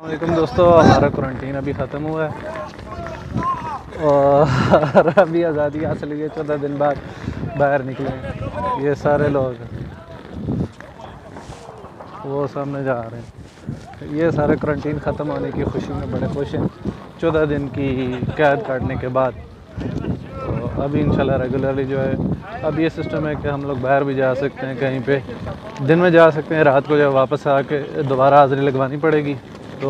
वालेकुम दोस्तों, हमारा क्वारंटीन अभी ख़त्म हुआ है और अभी आज़ादी हासिल हुई है। 14 दिन बाद बाहर निकले हैं। ये सारे लोग वो सामने जा रहे हैं। ये सारे क्वारंटीन ख़त्म होने की खुशी में बड़े खुश हैं 14 दिन की कैद काटने के बाद। तो अभी इंशाल्लाह रेगुलरली जो है अब ये सिस्टम है कि हम लोग बाहर भी जा सकते हैं, कहीं पे दिन में जा सकते हैं, रात को जो वापस आके दोबारा हाज़िरी लगवानी पड़ेगी। तो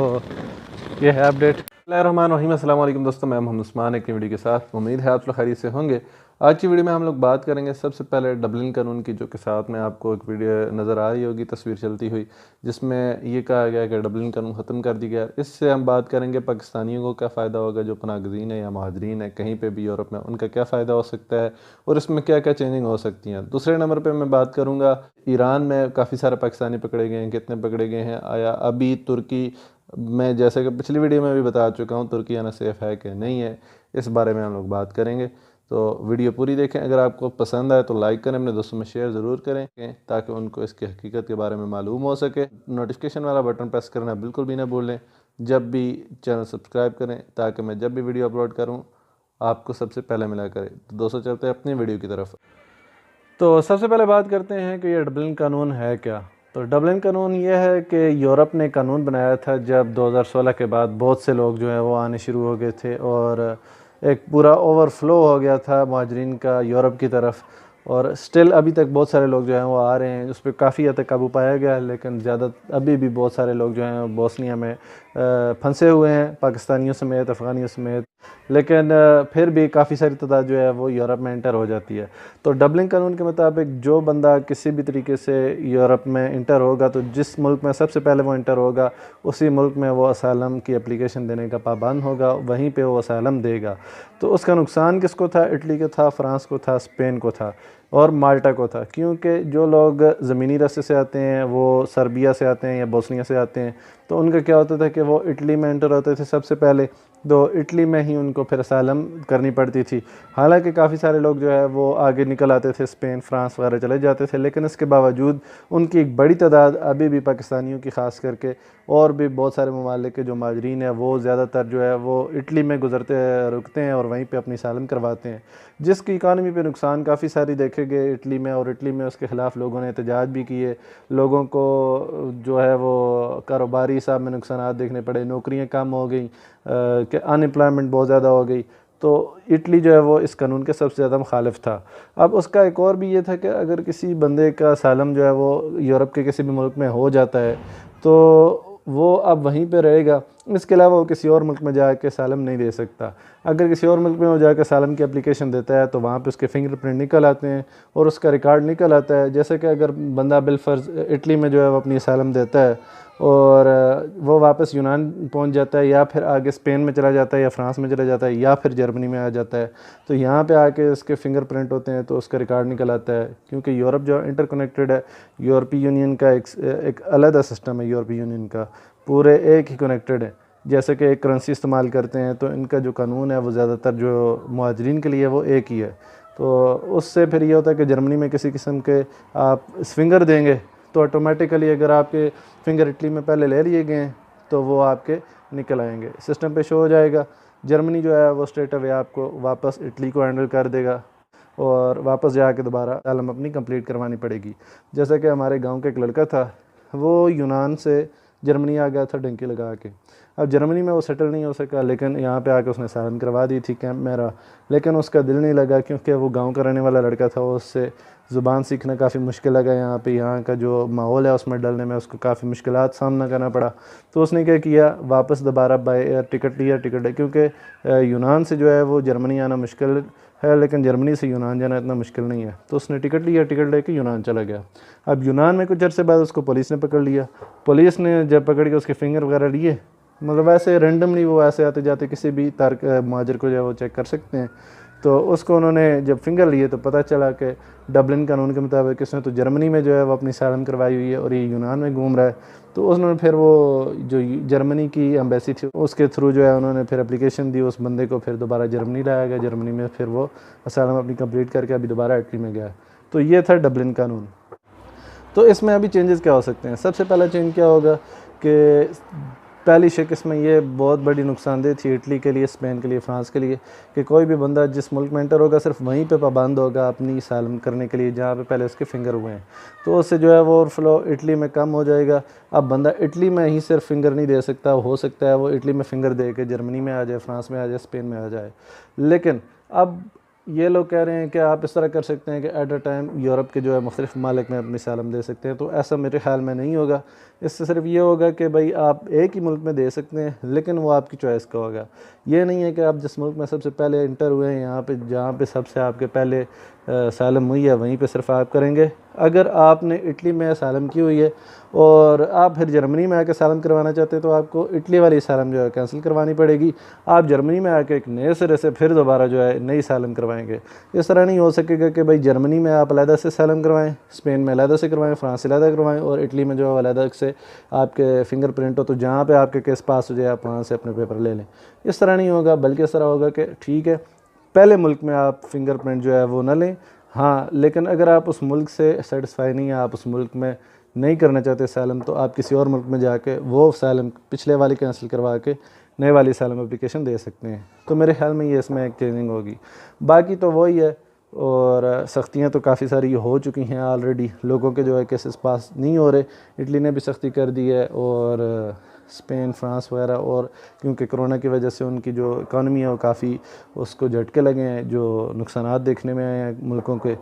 ये है अपडेट। बिस्मिल्लाहिर्रहमानिर्रहीम। अस्सलाम वालेकुम दोस्तों, मैं मोहम्मद उस्मान एक वीडियो के साथ। उम्मीद है आप लोग खैरियत से होंगे। आज की वीडियो में हम लोग बात करेंगे सबसे पहले डबलिन कानून की, जो कि साथ में आपको एक वीडियो नज़र आ रही होगी तस्वीर चलती हुई, जिसमें ये कहा गया कि डबलिन कानून ख़त्म कर दिया गया। इससे हम बात करेंगे पाकिस्तानियों को क्या फ़ायदा होगा, जो पनाहगज़ीन है या महाजरीन है कहीं पर भी यूरोप में, उनका क्या फ़ायदा हो सकता है और इसमें क्या क्या चेंजिंग हो सकती हैं। दूसरे नंबर पर मैं बात करूँगा ईरान में काफ़ी सारे पाकिस्तानी पकड़े गए हैं, कितने पकड़े गए हैं, आया अभी तुर्की मैं जैसे कि पिछली वीडियो में भी बता चुका हूँ तुर्की आना सेफ़ है कि नहीं है, इस बारे में हम लोग बात करेंगे। तो वीडियो पूरी देखें। अगर आपको पसंद आए तो लाइक करें, अपने दोस्तों में शेयर ज़रूर करें ताकि उनको इसकी हकीकत के बारे में मालूम हो सके। नोटिफिकेशन वाला बटन प्रेस करना बिल्कुल भी ना भूलें। जब भी चैनल सब्सक्राइब करें ताकि मैं जब भी वीडियो अपलोड करूँ आपको सबसे पहले मिला करे। तो दोस्तों चलते हैं अपनी वीडियो की तरफ। तो सबसे पहले बात करते हैं कि ये डबलिन कानून है क्या। तो डबलिन कानून ये है कि यूरोप ने कानून बनाया था जब 2016 के बाद बहुत से लोग जो है वो आने शुरू हो गए थे और एक पूरा ओवरफ्लो हो गया था मुहाजिरीन का यूरोप की तरफ। और स्टिल अभी तक बहुत सारे लोग जो हैं वो आ रहे हैं, उस पर काफ़ी हद तक काबू पाया गया है, लेकिन ज़्यादा अभी भी बहुत सारे लोग जो हैं बोस्निया में फंसे हुए हैं, पाकिस्तानियों समेत, अफ़गानियों समेत। लेकिन फिर भी काफ़ी सारी तादाद जो है वो यूरोप में इंटर हो जाती है। तो डबलिन कानून के मुताबिक जो बंदा किसी भी तरीके से यूरोप में इंटर होगा, तो जिस मुल्क में सबसे पहले वो इंटर होगा उसी मुल्क में वो असालम की एप्लीकेशन देने का पाबंद होगा, वहीं पे वो असालम देगा। तो उसका नुकसान किसको था? इटली को था, फ़्रांस को था, स्पेन को था और माल्टा को था। क्योंकि जो लोग ज़मीनी रास्ते से आते हैं वो सर्बिया से आते हैं या बोस्निया से आते हैं, तो उनका क्या होता था कि वो इटली में एंटर होते थे सबसे पहले, तो इटली में ही उनको फिर असालम करनी पड़ती थी। हालांकि काफ़ी सारे लोग जो है वो आगे निकल आते थे, स्पेन, फ्रांस वगैरह चले जाते थे, लेकिन इसके बावजूद उनकी एक बड़ी तादाद अभी भी पाकिस्तानियों की ख़ास करके और भी बहुत सारे ममालिक के जो माजरीन है वो ज़्यादातर जो है वो इटली में गुजरते रुकते हैं और वहीं पर अपनी सालम करवाते हैं, जिसकी इकानमी पे नुकसान काफ़ी सारी देखे गए इटली में। और इटली में उसके ख़िलाफ़ लोगों ने एहतजाज भी किए, लोगों को जो है वो कारोबारी हिसाब में नुकसान देखने पड़े, नौकरियां कम हो गई, कि अनएम्प्लॉयमेंट बहुत ज़्यादा हो गई। तो इटली जो है वो इस कानून के सबसे ज़्यादा मुखालिफ था। अब उसका एक और भी ये था कि अगर किसी बंदे का सालम जो है वो यूरोप के किसी भी मुल्क में हो जाता है तो वो अब वहीं पे रहेगा, इसके अलावा वो किसी और मुल्क में जाके सालम नहीं दे सकता। अगर किसी और मुल्क में वो जाकर सालम की एप्लीकेशन देता है तो वहाँ पे उसके फिंगरप्रिंट निकल आते हैं और उसका रिकॉर्ड निकल आता है। जैसे कि अगर बंदा बिलफर्ज इटली में जो है वो अपनी सालम देता है और वो वापस यूनान पहुंच जाता है या फिर आगे स्पेन में चला जाता है या फ्रांस में चला जाता है या फिर जर्मनी में आ जाता है, तो यहाँ पे आके इसके फिंगरप्रिंट होते हैं तो उसका रिकॉर्ड निकल आता है। क्योंकि यूरोप जो इंटरकनेक्टेड है, यूरोपीय यूनियन का एक अलग सिस्टम है, यूरोपीय यूनियन का पूरे एक ही कनेक्टेड है। जैसे कि एक करेंसी इस्तेमाल करते हैं तो इनका जो कानून है वो ज़्यादातर जो मुहाजिरीन के लिए वो एक ही है। तो उससे फिर ये होता है कि जर्मनी में किसी किस्म के आप फिंगर देंगे तो ऑटोमेटिकली अगर आपके फिंगर इटली में पहले ले लिए गए हैं तो वो आपके निकल आएंगे, सिस्टम पे शो हो जाएगा। जर्मनी जो है वो स्ट्रेट अवे आपको वापस इटली को हैंडल कर देगा और वापस जाके दोबारा आलम अपनी कंप्लीट करवानी पड़ेगी। जैसा कि हमारे गांव का एक लड़का था, वो यूनान से जर्मनी आ गया था डंकी लगा के। अब जर्मनी में वो सेटल नहीं हो सका, लेकिन यहाँ पे आके उसने सालन करवा दी थी कैंप में रहा, लेकिन उसका दिल नहीं लगा क्योंकि वो गांव का रहने वाला लड़का था। उससे ज़ुबान सीखना काफ़ी मुश्किल लगा, यहाँ पे यहाँ का जो माहौल है उसमें डलने में उसको काफ़ी मुश्किलात सामना करना पड़ा। तो उसने क्या किया, वापस दोबारा बाय एयर टिकट लिया। क्योंकि यूनान से जो है वो जर्मनी आना मुश्किल है, लेकिन जर्मनी से यूनान जाना इतना मुश्किल नहीं है। तो उसने टिकट लिया, टिकट लेके यूनान चला गया। अब यूनान में कुछ अर्से बाद उसको पुलिस ने पकड़ लिया। पुलिस ने जब पकड़ के उसके फिंगर वगैरह लिए, मतलब ऐसे रेंडमली वो ऐसे आते जाते किसी भी तार्क मुहाजिर को जो है वो चेक कर सकते हैं, तो उसको उन्होंने जब फिंगर लिए तो पता चला कि डबलिन कानून के मुताबिक इसने तो जर्मनी में जो है वो अपनी सालम करवाई हुई है और ये यूनान में घूम रहा है। तो उन्होंने फिर वो जो जर्मनी की एम्बेसी थी उसके थ्रू जो है उन्होंने फिर एप्लीकेशन दी, उस बंदे को फिर दोबारा जर्मनी लाया गया। जर्मनी में फिर वो असालम अपनी कंप्लीट करके अभी दोबारा इटली में गया। तो ये था डबलिन कानून। तो इसमें अभी चेंजेस क्या हो सकते हैं? सबसे पहला चेंज क्या होगा कि पहली शिकस्त में ये बहुत बड़ी नुकसानदेह थी इटली के लिए, स्पेन के लिए, फ्रांस के लिए, कि कोई भी बंदा जिस मुल्क में एंटर होगा सिर्फ वहीं पे पाबंद होगा अपनी सालम करने के लिए जहाँ पे पहले उसके फिंगर हुए हैं। तो उससे जो है वो ओवरफ्लो इटली में कम हो जाएगा। अब बंदा इटली में ही सिर्फ फिंगर नहीं दे सकता, हो सकता है वो इटली में फिंगर दे के जर्मनी में आ जाए, फ्रांस में आ जाए, स्पेन में आ जाए। लेकिन अब ये लोग कह रहे हैं कि आप इस तरह कर सकते हैं कि एट अ टाइम यूरोप के जो है मुख्तलिफ ममालिक में अपनी सालम दे सकते हैं। तो ऐसा मेरे ख्याल में नहीं होगा। इससे सिर्फ ये होगा कि भाई आप एक ही मुल्क में दे सकते हैं, लेकिन वो आपकी चॉइस का होगा। ये नहीं है कि आप जिस मुल्क में सबसे पहले इंटर हुए हैं, यहाँ पे जहाँ पे सबसे आपके पहले सालम हुई है, वहीं पे सिर्फ आप करेंगे। अगर आपने इटली में सालम की हुई है और आप फिर जर्मनी में आके सालम करवाना चाहते हैं, तो आपको इटली वाली सालम जो है कैंसिल करवानी पड़ेगी। आप जर्मनी में आके एक नए सिरे से फिर दोबारा जो है नई सालम करवाएंगे। इस तरह नहीं हो सकेगा कि भाई जर्मनी में आप अलहदा से सालम करवाएं, स्पेन में अलहदा से करवाएं, फ्रांस से अलहदा करवाएं और इटली में जो है अलहदा से आपके फिंगरप्रिंट हो, तो जहाँ पे आपके केस पास हो जाए आप वहाँ से अपने पेपर ले लें। इस तरह नहीं होगा, बल्कि इस तरह होगा कि ठीक है पहले मुल्क में आप फिंगरप्रिंट जो है वो ना लें, हाँ, लेकिन अगर आप उस मुल्क से सेटिस्फाई नहीं है, आप उस मुल्क में नहीं करना चाहते सालम, तो आप किसी और मुल्क में जाके वो सालम पिछले वाली कैंसिल करवा के नए वाली सालम एप्लीकेशन दे सकते हैं। तो मेरे ख्याल में ये इसमें एक चेंजिंग होगी। बाकी तो वही है, और सख्तियाँ तो काफ़ी सारी हो चुकी हैं ऑलरेडी, लोगों के जो है केसेस पास नहीं हो रहे। इटली ने भी सख्ती कर दी है, और स्पेन, फ्रांस वगैरह, और क्योंकि कोरोना की वजह से उनकी जो इकानमी है वो काफ़ी उसको झटके लगे हैं, जो नुकसानात देखने में आए हैं मुल्कों के,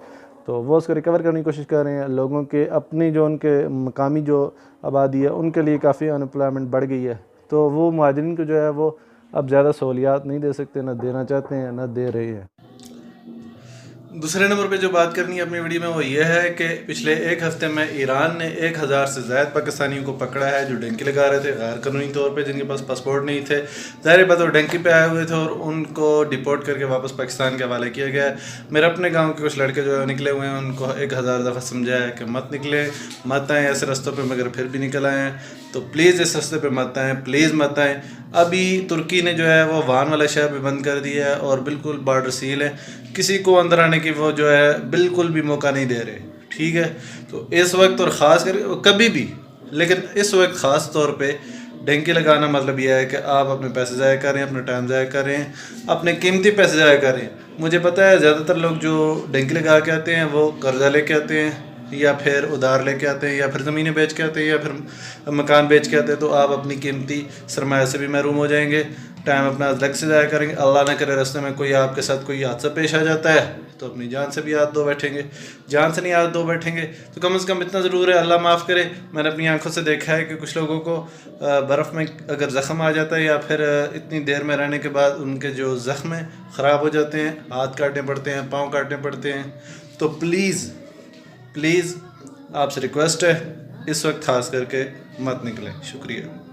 तो वो उसको रिकवर करने की कोशिश कर रहे हैं। लोगों के अपनी जो उनके मकामी जो आबादी है उनके लिए काफ़ी अनएम्प्लॉयमेंट बढ़ गई है, तो वो मुहाजिरीन को जो है वो अब ज़्यादा सहूलियात नहीं दे सकते, ना देना चाहते हैं, ना दे रहे हैं। दूसरे नंबर पे जो बात करनी है अपनी वीडियो में वो ये है कि पिछले एक हफ्ते में ईरान ने 1000 से ज़्यादा पाकिस्तानियों को पकड़ा है जो डेंकी लगा रहे थे गैर कानूनी तौर पे, जिनके पास पासपोर्ट नहीं थे। ज़ाहिर बात वो डेंकी पे आए हुए थे और उनको डिपोर्ट करके वापस पाकिस्तान के हवाले किया गया है। मेरे अपने गाँव के कुछ लड़के जो है निकले हुए हैं, उनको 1000 दफ़ा समझाया कि मत निकले, मत आएँ ऐसे रस्तों पर, मगर फिर भी निकल आए हैं। तो प्लीज़ इस रस्ते पे मत आएँ, प्लीज़ मत आएँ। अभी तुर्की ने जो है वो वान वाला शहर भी बंद कर दिया है और बिल्कुल बॉर्डर सील है, किसी को अंदर आने की वो जो है बिल्कुल भी मौका नहीं दे रहे। ठीक है, तो इस वक्त और ख़ास कर कभी भी, लेकिन इस वक्त ख़ास तौर पे डेंकी लगाना मतलब यह है कि आप अपने पैसे ज़ाया कर रहे हैं, अपना टाइम ज़ाया कर रहे हैं, अपने कीमती पैसे ज़ाया कर रहे हैं। मुझे पता है ज़्यादातर लोग जो डेंकी लगा के आते हैं वो कर्जा लेके आते हैं, या फिर उधार लेके आते हैं, या फिर ज़मीनें बेच के आते हैं, या फिर मकान बेच के आते हैं। तो आप अपनी कीमती सरमाया से भी महरूम हो जाएंगे, टाइम अपना अलग से ज़ाया करेंगे। अल्लाह ना करे रास्ते में कोई आपके साथ कोई हादसा पेश आ जाता है तो अपनी जान से भी हाथ धो बैठेंगे। जान से नहीं हाथ धो बैठेंगे तो कम से कम इतना ज़रूर है, अल्लाह माफ़ करे, मैंने अपनी आंखों से देखा है कि कुछ लोगों को बर्फ़ में अगर ज़ख़म आ जाता है या फिर इतनी देर में रहने के बाद उनके जो ज़ख़म ख़राब हो जाते हैं, हाथ काटने पड़ते हैं, पाँव काटने पड़ते हैं। तो प्लीज़ आपसे रिक्वेस्ट है, इस वक्त ख़ास करके मत निकलें। शुक्रिया।